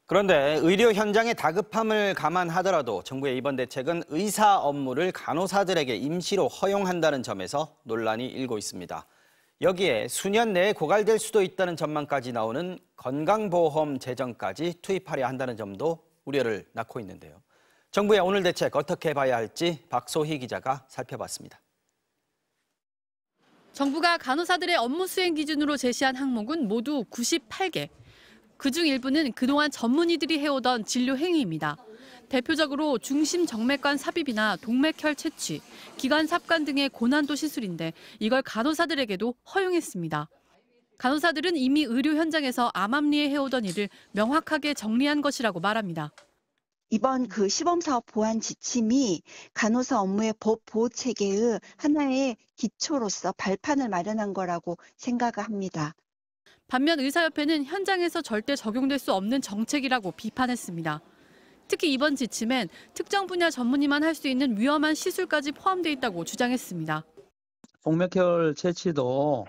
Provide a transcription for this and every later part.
그런데 의료 현장의 다급함을 감안하더라도 정부의 이번 대책은 의사 업무를 간호사들에게 임시로 허용한다는 점에서 논란이 일고 있습니다. 여기에 수년 내에 고갈될 수도 있다는 전망까지 나오는 건강보험 재정까지 투입하려 한다는 점도 우려를 낳고 있는데요. 정부의 오늘 대책 어떻게 봐야 할지 박소희 기자가 살펴봤습니다. 정부가 간호사들의 업무 수행 기준으로 제시한 항목은 모두 98개. 그중 일부는 그동안 전문의들이 해오던 진료 행위입니다. 대표적으로 중심 정맥관 삽입이나 동맥혈 채취, 기관 삽관 등의 고난도 시술인데 이걸 간호사들에게도 허용했습니다. 간호사들은 이미 의료 현장에서 암암리에 해오던 일을 명확하게 정리한 것이라고 말합니다. 이번 시범사업 보완 지침이 간호사 업무의 법 보호 체계의 하나의 기초로서 발판을 마련한 거라고 생각합니다. 반면 의사협회는 현장에서 절대 적용될 수 없는 정책이라고 비판했습니다. 특히 이번 지침엔 특정 분야 전문의만 할 수 있는 위험한 시술까지 포함돼 있다고 주장했습니다. 동맥혈 채취도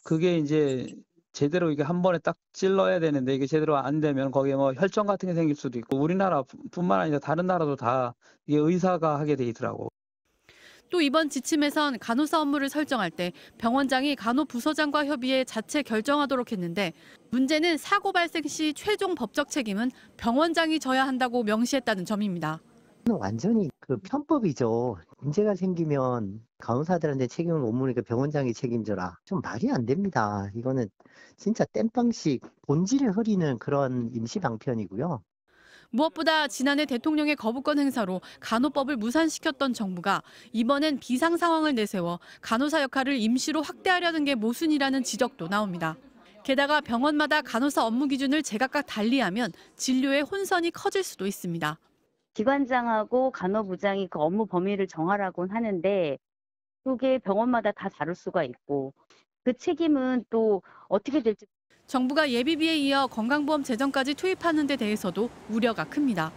그게 이제 제대로 이게 한 번에 딱 찔러야 되는데 이게 제대로 안 되면 거기에 뭐 혈전 같은 게 생길 수도 있고 우리나라뿐만 아니라 다른 나라도 다 이게 의사가 하게 돼 있더라고. 또 이번 지침에선 간호사 업무를 설정할 때 병원장이 간호부서장과 협의해 자체 결정하도록 했는데 문제는 사고 발생 시 최종 법적 책임은 병원장이 져야 한다고 명시했다는 점입니다. 완전히 편법이죠. 문제가 생기면 간호사들한테 책임을 못 물으니까 병원장이 책임져라. 좀 말이 안 됩니다. 이거는 진짜 땜빵식 본질을 흐리는 그런 임시 방편이고요. 무엇보다 지난해 대통령의 거부권 행사로 간호법을 무산시켰던 정부가 이번엔 비상 상황을 내세워 간호사 역할을 임시로 확대하려는 게 모순이라는 지적도 나옵니다. 게다가 병원마다 간호사 업무 기준을 제각각 달리하면 진료의 혼선이 커질 수도 있습니다. 기관장하고 간호부장이 그 업무 범위를 정하라고는 하는데 그게 병원마다 다 다를 수가 있고 그 책임은 또 어떻게 될지. 정부가 예비비에 이어 건강보험 재정까지 투입하는 데 대해서도 우려가 큽니다.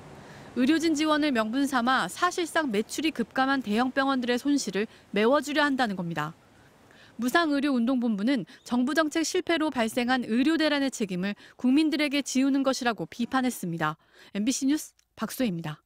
의료진 지원을 명분 삼아 사실상 매출이 급감한 대형 병원들의 손실을 메워주려 한다는 겁니다. 무상의료운동본부는 정부 정책 실패로 발생한 의료 대란의 책임을 국민들에게 지우는 것이라고 비판했습니다. MBC 뉴스 박소희입니다.